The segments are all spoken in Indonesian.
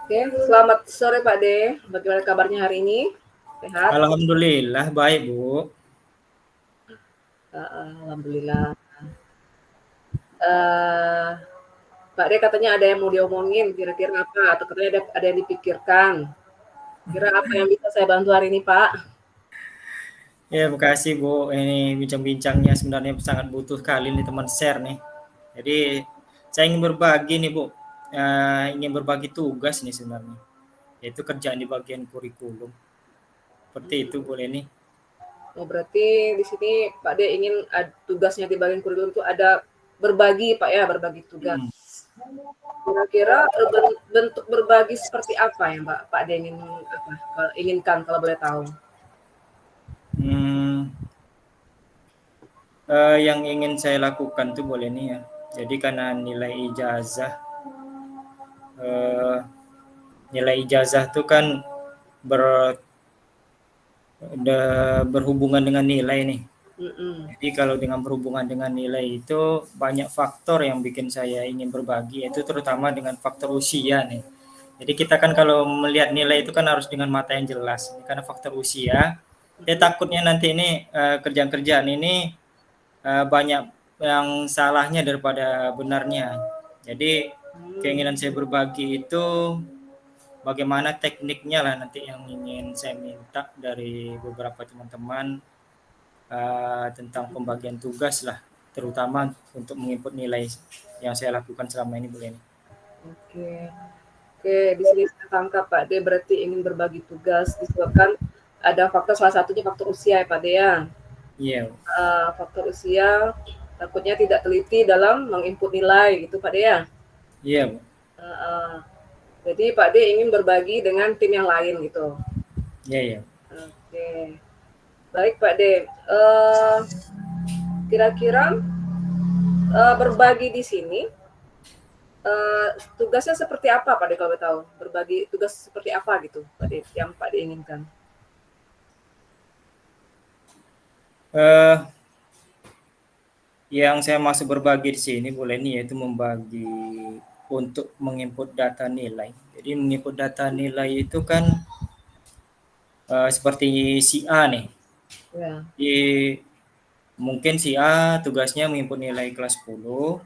Oke, selamat sore Pak De. Bagaimana kabarnya hari ini? Sehat? Alhamdulillah baik, Bu. Alhamdulillah. Uh, Pak De katanya ada yang mau diomongin, kira-kira apa? Atau katanya ada yang dipikirkan. Kira apa yang bisa saya bantu hari ini, Pak? Ya, makasih Bu. Ini bincang-bincangnya sebenarnya sangat butuh kali nih teman share nih. Jadi saya ingin berbagi nih Bu. Ingin berbagi tugas nih sebenarnya. Yaitu kerjaan di bagian kurikulum. Seperti itu boleh nih. Oh, berarti di sini Pak De ingin tugasnya di bagian kurikulum itu ada berbagi, Pak ya, berbagi tugas. Kira-kira bentuk berbagi seperti apa ya, Pak De inginkan kalau boleh tahu? Yang ingin saya lakukan tuh boleh nih ya. Jadi karena nilai ijazah tuh kan berhubungan dengan nilai nih. Jadi kalau dengan berhubungan dengan nilai itu banyak faktor yang bikin saya ingin berbagi, yaitu terutama dengan faktor usia nih. Jadi kita kan kalau melihat nilai itu kan harus dengan mata yang jelas. Karena faktor usia, saya takutnya nanti ini kerjaan-kerjaan ini banyak yang salahnya daripada benarnya. Jadi keinginan saya berbagi itu bagaimana tekniknya lah nanti yang ingin saya minta dari beberapa teman-teman tentang pembagian tugas lah, terutama untuk menginput nilai yang saya lakukan selama ini Bu Leni. Oke, di sini saya tangkap Pak De berarti ingin berbagi tugas disebabkan ada faktor, salah satunya faktor usia ya Pak De ya. Iya. Faktor usia takutnya tidak teliti dalam menginput nilai gitu Pak De ya. Iya Bu. Jadi Pak De ingin berbagi dengan tim yang lain gitu. Iya. Oke, baik Pak De. Kira-kira berbagi di sini tugasnya seperti apa Pak De kalau tahu? Berbagi tugas seperti apa gitu Pak De yang Pak De inginkan? Yang saya masuk berbagi di sini boleh nih yaitu membagi untuk menginput data nilai. Jadi menginput data nilai itu kan seperti si A nih. Ya. Jadi mungkin si A tugasnya menginput nilai kelas 10.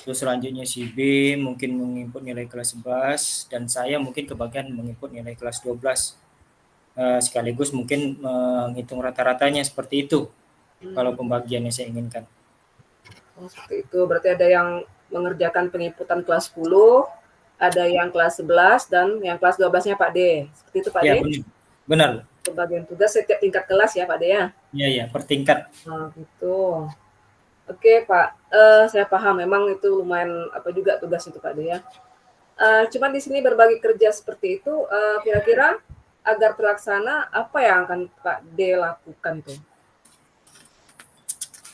Terus selanjutnya si B mungkin menginput nilai kelas 11 dan saya mungkin kebagian menginput nilai kelas 12. Sekaligus mungkin menghitung rata-ratanya seperti itu. Kalau pembagian yang saya inginkan. Oh, seperti itu. Berarti ada yang mengerjakan penginputan kelas 10, ada yang kelas 11 dan yang kelas 12-nya Pak D. Seperti itu Pak D? Ya, benar. Pembagian tugas setiap tingkat kelas ya Pak D ya? Iya, per tingkat. Oh, gitu. Oke Pak, saya paham memang itu lumayan apa juga tugas itu Pak D ya. Cuman di sini berbagi kerja seperti itu, kira-kira agar terlaksana apa yang akan Pak D lakukan itu?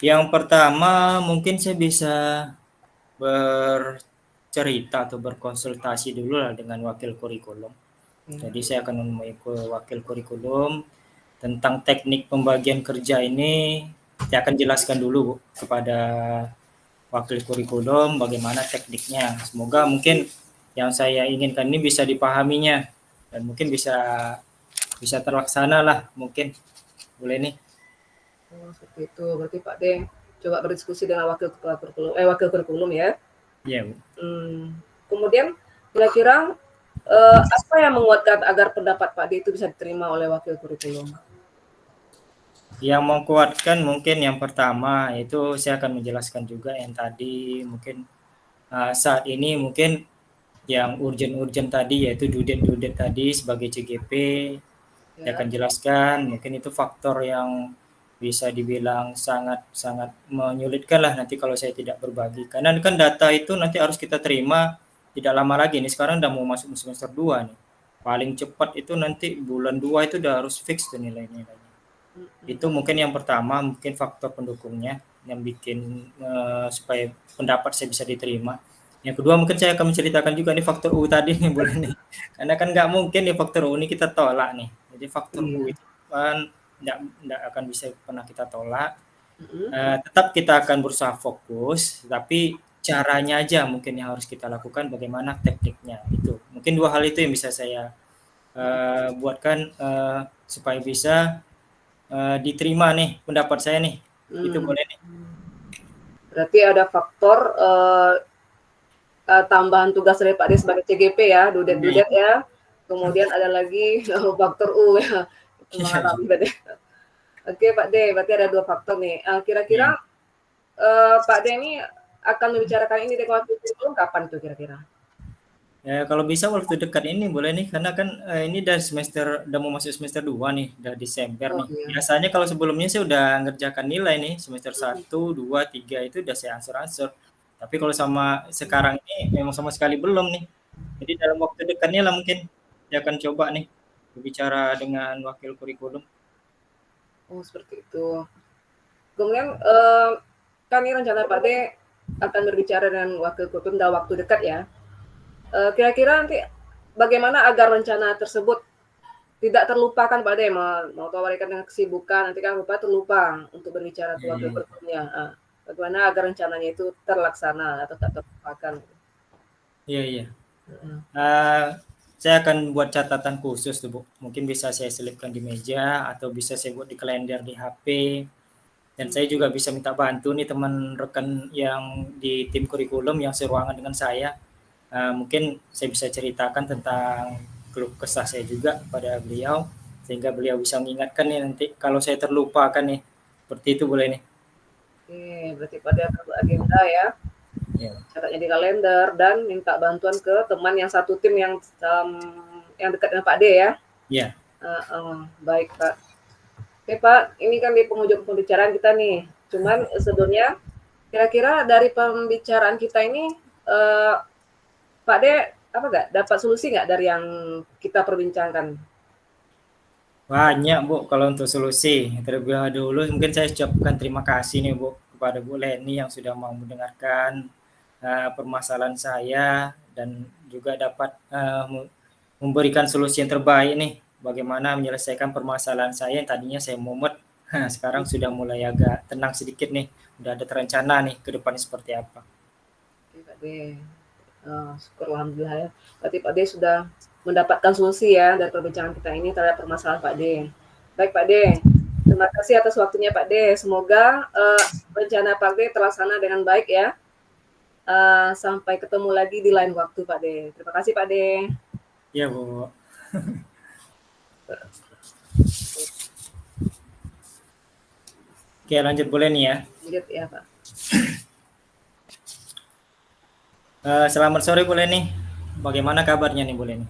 Yang pertama mungkin saya bisa bercerita atau berkonsultasi dulu lah dengan wakil kurikulum. Jadi saya akan menemui wakil kurikulum tentang teknik pembagian kerja ini. Saya akan jelaskan dulu Bu, kepada wakil kurikulum bagaimana tekniknya. Semoga mungkin yang saya inginkan ini bisa dipahaminya dan mungkin bisa terlaksana lah mungkin. Boleh nih. Oh, seperti itu. Berarti Pak D coba berdiskusi dengan wakil kurikulum ya. Iya, Bu. Kemudian kira-kira apa yang menguatkan agar pendapat Pak D itu bisa diterima oleh wakil kurikulum? Yang menguatkan mungkin yang pertama itu saya akan menjelaskan juga yang tadi mungkin saat ini mungkin yang urgent tadi yaitu dudet tadi sebagai CGP. Saya akan jelaskan mungkin itu faktor yang bisa dibilang sangat menyulitkan lah nanti kalau saya tidak berbagi. Karena kan data itu nanti harus kita terima tidak lama lagi. Ini sekarang udah mau masuk semester 2 nih. Paling cepat itu nanti bulan 2 itu udah harus fix tuh nilai-nilainya. Itu mungkin yang pertama, mungkin faktor pendukungnya yang bikin supaya pendapat saya bisa diterima. Yang kedua mungkin saya akan menceritakan juga nih faktor U tadi nih boleh nih. Karena kan nggak mungkin nih faktor U ini kita tolak nih. Jadi faktor U Iya. itu kan nggak akan bisa pernah kita tolak. Tetap kita akan berusaha fokus, tapi caranya aja mungkin yang harus kita lakukan, bagaimana tekniknya itu. Mungkin 2 hal itu yang bisa saya buatkan supaya bisa diterima nih pendapat saya nih. Itu boleh nih. Berarti ada faktor tambahan tugas dari Pak D sebagai CGP ya, dudet-dudet ya. Kemudian ada lagi faktor U ya, itu mengalami berarti. Oke Pak D, berarti ada 2 faktor nih. Kira-kira Pak D ini akan membicarakan ini di waktu kurikulum kapan tuh kira-kira? Ya kalau bisa waktu dekat ini boleh nih, karena kan ini udah mau masuk semester 2 nih, udah Desember Oh nih. iya. Biasanya kalau sebelumnya saya udah ngerjakan nilai nih, semester 1, 2, 3 itu udah saya ansur-ansur. Tapi kalau sama sekarang ini memang sama sekali belum nih. Jadi dalam waktu dekatnya lah mungkin saya akan coba nih berbicara dengan wakil kurikulum. Oh seperti itu. Kemudian kan ini rencana Pak D akan berbicara dengan wakil kurikulum dalam waktu dekat ya. Kira-kira nanti bagaimana agar rencana tersebut tidak terlupakan Pak D, mau tawarkan dengan kesibukan, nanti kan Bapak terlupa untuk berbicara ke wakil kurikulumnya. Bagaimana agar rencananya itu terlaksana atau tak terlupakan? Iya. Saya akan buat catatan khusus tuh Bu. Mungkin bisa saya selipkan di meja atau bisa saya buat di kalender di HP. Dan saya juga bisa minta bantu nih teman rekan yang di tim kurikulum yang seruangan dengan saya. Mungkin saya bisa ceritakan tentang keluh kesah saya juga pada beliau sehingga beliau bisa mengingatkan nih nanti kalau saya terlupa kan nih. Seperti itu boleh nih. Oke, berarti pada agenda ya. Ya. Catatnya di kalender dan minta bantuan ke teman yang satu tim yang dekat dengan Pak D ya. Iya. Baik Pak. Oke Pak, ini kan di penghujung pembicaraan kita nih. Cuman sebelumnya, kira-kira dari pembicaraan kita ini, Pak D dapat solusi nggak dari yang kita perbincangkan? Banyak Bu, kalau untuk solusi. Terlebih dahulu mungkin saya ucapkan terima kasih nih Bu kepada Bu Leni yang sudah mau mendengarkan permasalahan saya dan juga dapat memberikan solusi yang terbaik nih bagaimana menyelesaikan permasalahan saya yang tadinya saya mumet. Sekarang sudah mulai agak tenang sedikit nih, udah ada terencana nih ke depannya seperti apa. Oke Pak D, syukur alhamdulillah ya. Berarti Pak D sudah mendapatkan solusi ya dari perbincangan kita ini terhadap permasalahan Pak D. Baik Pak D, terima kasih atas waktunya Pak D. Semoga rencana Pak D terlaksana dengan baik ya. Sampai ketemu lagi di lain waktu Pak D. Terima kasih Pak D. Iya Bu. Oke lanjut boleh nih ya. Lanjut ya Pak. Selamat sore Bu Leni. Bagaimana kabarnya nih Bu Leni?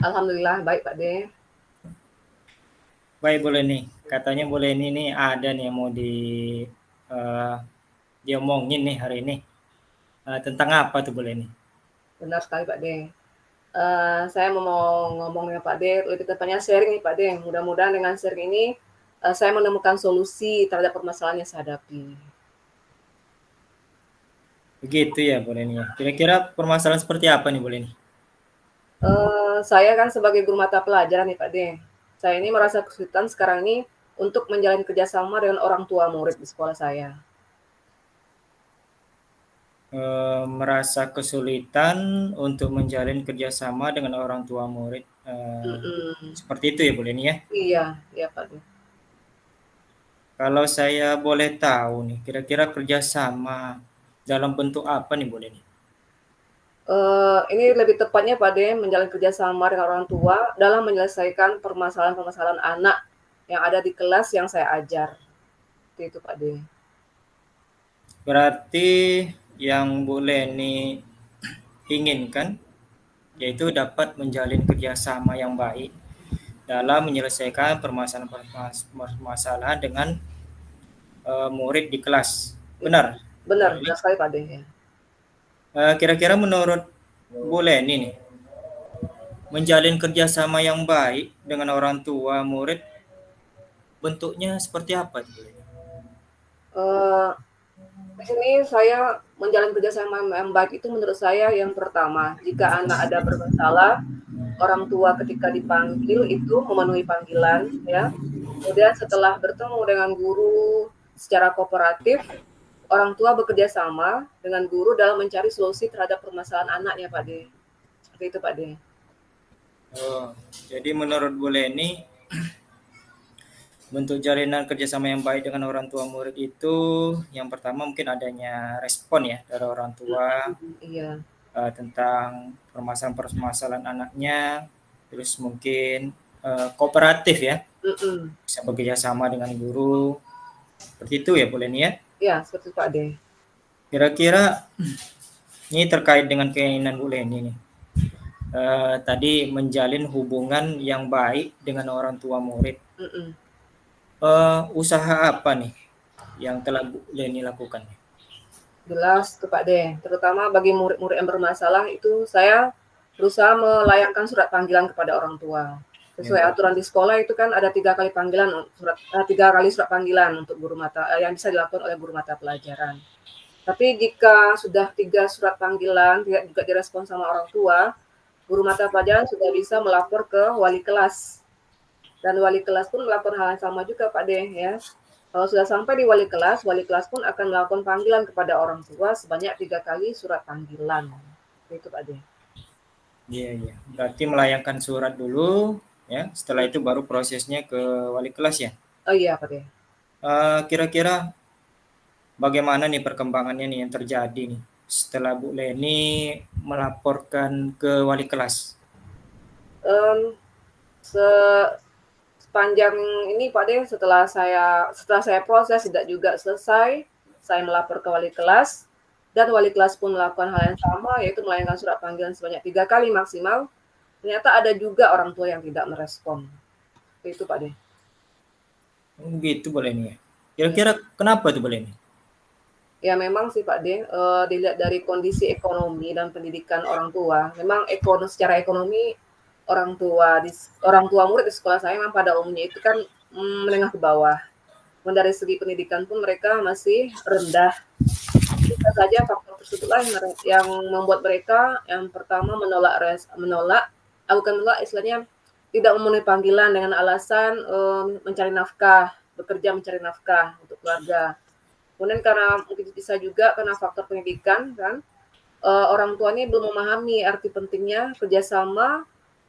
Alhamdulillah baik Pak D. Baik Bu Leni. Katanya Bu Leni nih ada nih yang mau diomongin nih hari ini. Tentang apa tuh Bu Leni? Benar sekali Pak D. Saya mau ngomong dengan Pak D, lebih tepatnya sharing nih Pak D. Mudah-mudahan dengan sharing ini saya menemukan solusi terhadap permasalahan yang saya hadapi. Begitu ya Bu Leni ya. Kira-kira permasalahan seperti apa nih Bu Leni? Saya kan sebagai guru mata pelajaran nih Pak D. Saya ini merasa kesulitan sekarang ini untuk menjalin kerjasama dengan orang tua murid di sekolah saya. Merasa kesulitan untuk menjalin kerjasama dengan orang tua murid. Seperti itu ya Bu Leni ya? Iya Pak D. Kalau saya boleh tahu nih, kira-kira kerjasama dalam bentuk apa nih Bu Leni? Ini lebih tepatnya Pak D menjalin kerjasama dengan orang tua dalam menyelesaikan permasalahan-permasalahan anak yang ada di kelas yang saya ajar. Itu Pak D. Berarti yang Bu Leni inginkan yaitu dapat menjalin kerjasama yang baik dalam menyelesaikan permasalahan dengan murid di kelas. Benar? Benar sekali Pak De. Ya. Kira-kira menurut Bu Leni nih, menjalin kerjasama yang baik dengan orang tua murid bentuknya seperti apa? Uh, di sini saya menjalin kerjasama yang baik itu menurut saya yang pertama, jika anak ada bermasalah, orang tua ketika dipanggil itu memenuhi panggilan, ya. Kemudian setelah bertemu dengan guru secara kooperatif, orang tua bekerja sama dengan guru dalam mencari solusi terhadap permasalahan anaknya, Pak De. Seperti itu, Pak De. Oh, jadi menurut Bu Leni, bentuk jalinan kerjasama yang baik dengan orang tua murid itu yang pertama mungkin adanya respon ya dari orang tua Iya. Tentang permasalahan-permasalahan anaknya, terus mungkin kooperatif ya, bisa bekerja sama dengan guru, seperti itu ya Bu Leni ya? Ya, seperti itu Pak De. Kira-kira ini terkait dengan keinginan Bu Leni nih. Tadi menjalin hubungan yang baik dengan orang tua murid. Usaha apa nih yang telah Bu Leni lakukan? Jelas tuh Pak De, terutama bagi murid-murid yang bermasalah itu saya berusaha melayangkan surat panggilan kepada orang tua. Sesuai aturan di sekolah itu kan ada 3 kali panggilan tiga kali surat panggilan untuk guru mata yang bisa dilakukan oleh guru mata pelajaran. Tapi jika sudah 3 surat panggilan tidak juga direspon sama orang tua, guru mata pelajaran sudah bisa melapor ke wali kelas. Dan wali kelas pun melakukan hal yang sama juga Pak De ya. Kalau sudah sampai di wali kelas pun akan melakukan panggilan kepada orang tua sebanyak 3 kali surat panggilan. Itu Pak De. Iya. Berarti melayangkan surat dulu, ya. Setelah itu baru prosesnya ke wali kelas ya. Oh iya Pak De. Kira-kira bagaimana nih perkembangannya nih yang terjadi nih setelah Bu Leni melaporkan ke wali kelas? Sepanjang ini Pak De, setelah saya proses tidak juga selesai, saya melapor ke wali kelas dan wali kelas pun melakukan hal yang sama, yaitu melayangkan surat panggilan sebanyak 3 kali maksimal. Ternyata ada juga orang tua yang tidak merespon. Itu Pak De. Begitu Bu Leni ya. Kira-kira kenapa tuh Bu Leni? Ya memang sih Pak De, dilihat dari kondisi ekonomi dan pendidikan orang tua, memang secara ekonomi orang tua murid di sekolah saya memang pada umumnya itu kan menengah ke bawah. Dan dari segi pendidikan pun mereka masih rendah. Bisa saja faktor tersebutlah yang membuat mereka yang pertama istilahnya tidak memenuhi panggilan dengan alasan bekerja mencari nafkah untuk keluarga. Kemudian karena mungkin bisa juga karena faktor pendidikan kan, orang tua ini belum memahami arti pentingnya kerjasama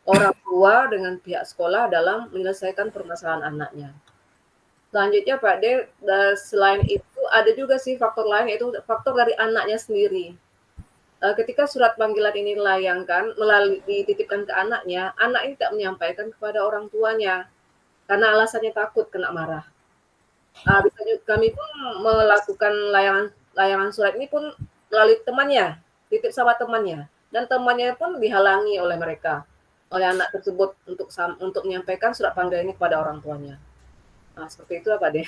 orang tua dengan pihak sekolah dalam menyelesaikan permasalahan anaknya. Selanjutnya Pak De, selain itu ada juga sih faktor lain, yaitu faktor dari anaknya sendiri. Ketika surat panggilan ini dititipkan ke anaknya, anak ini tidak menyampaikan kepada orang tuanya karena alasannya takut kena marah. Kami pun melakukan layangan surat ini pun melalui temannya, titip sama temannya, dan temannya pun dihalangi oleh anak tersebut untuk menyampaikan surat panggilan ini kepada orang tuanya. Nah, seperti itu Pak De.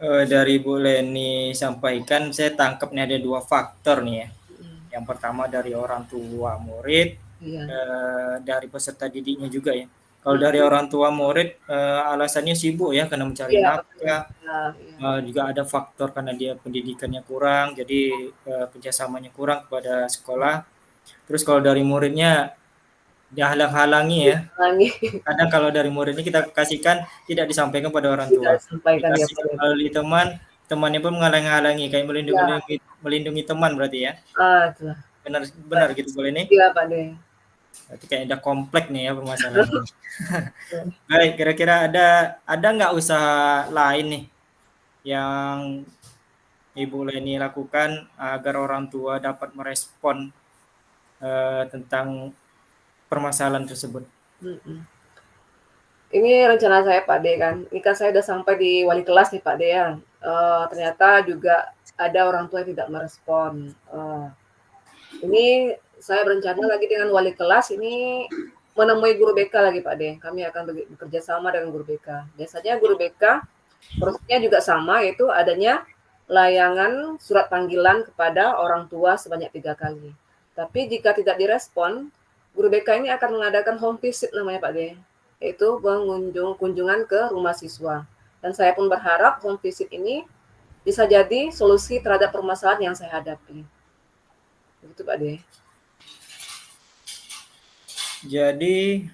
Dari Bu Leni sampaikan, saya tangkap nih ada 2 faktor nih ya. Yang pertama dari orang tua murid, dari peserta didiknya juga ya. Kalau dari orang tua murid, alasannya sibuk ya karena mencari nafkah. Juga ada faktor karena dia pendidikannya kurang, jadi kerjasamanya kurang kepada sekolah. Terus kalau dari muridnya dihalang-halangi ya. Kadang kalau dari muridnya kita kasihkan tidak disampaikan pada orang tua. Dikasihkan melalui temannya pun menghalang-halangi, kayak melindungi teman berarti ya. Benar gitu Bu Leni? Iya Pak De. Berarti kayak ada kompleks nih ya permasalahannya. Baik, kira-kira ada nggak usaha lain nih yang Ibu Leni lakukan agar orang tua dapat merespon tentang permasalahan tersebut? Ini rencana saya Pak De kan, ini kan saya udah sampai di wali kelas nih Pak De ya. Ternyata juga ada orang tua yang tidak merespon. Ini saya berencana lagi dengan wali kelas ini menemui guru BK lagi Pak De. Kami akan bekerja sama dengan guru BK. Biasanya guru BK prosesnya juga sama, yaitu adanya layangan surat panggilan kepada orang tua sebanyak 3 kali. Tapi jika tidak direspon, guru BK ini akan mengadakan home visit namanya Pak De, yaitu kunjungan ke rumah siswa. Dan saya pun berharap home visit ini bisa jadi solusi terhadap permasalahan yang saya hadapi. Begitu Pak De. Jadi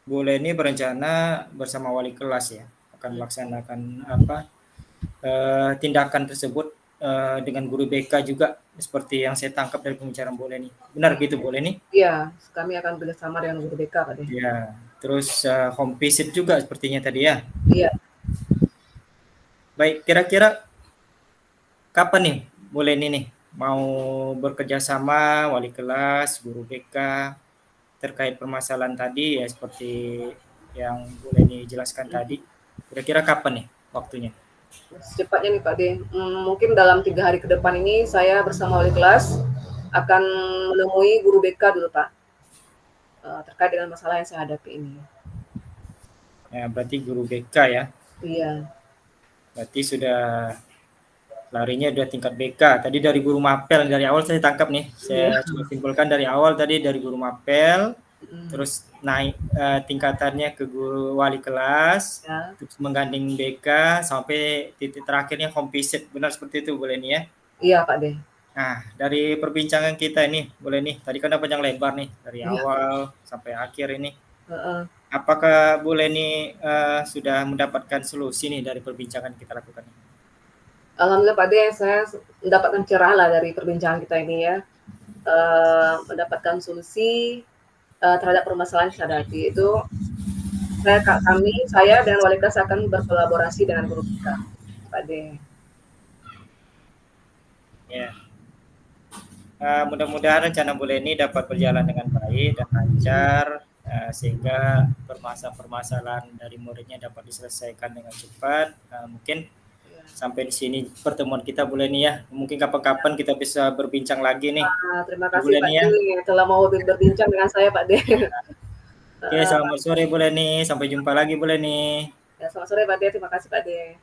Bu Leni berencana bersama wali kelas ya akan melaksanakan tindakan tersebut dengan guru BK juga seperti yang saya tangkap dari pembicaraan Bu Leni. Benar gitu Bu Leni? Iya, kami akan bekerjasama dengan guru BK Pak De. Ya, terus home visit juga sepertinya tadi ya. Iya. Baik, kira-kira kapan nih Bu Leni nih mau bekerja sama wali kelas, guru BK terkait permasalahan tadi ya seperti yang Bu Leni jelaskan tadi. Kira-kira kapan nih waktunya? Secepatnya nih Pak De. Mungkin dalam 3 hari ke depan ini saya bersama wali kelas akan menemui guru BK dulu Pak. Terkait dengan masalah yang saya hadapi ini. Ya, berarti guru BK ya. Iya. Berarti sudah larinya udah tingkat BK. Tadi dari guru mapel dari awal saya tangkap nih. Saya coba simpulkan dari awal tadi dari guru mapel, terus naik tingkatannya ke guru wali kelas, terus menggandeng BK sampai titik terakhirnya home visit. Benar seperti itu boleh nih ya? Iya Pak De. Nah, dari perbincangan kita ini boleh nih. Tadi kan udah panjang lebar nih dari awal sampai akhir ini. Apakah Bu Leni sudah mendapatkan solusi nih dari perbincangan kita lakukan ini? Alhamdulillah Pak De, saya mendapatkan cerahan lah dari perbincangan kita ini ya. Mendapatkan solusi terhadap permasalahan yang saya hadapi. Itu saya dan wali kelas akan berkolaborasi dengan guru kita, Pak De. Ya. Mudah-mudahan rencana Bu Leni dapat berjalan dengan baik dan lancar sehingga permasalahan dari muridnya dapat diselesaikan dengan cepat. Mungkin sampai di sini pertemuan kita Bu Leni ya. Mungkin kapan-kapan kita bisa berbincang lagi nih. Terima kasih Pak De telah mau berbincang dengan saya Pak De. Oke, selamat sore Bu Leni. Sampai jumpa lagi Bu Leni. Ya, selamat sore Pak De. Terima kasih Pak De.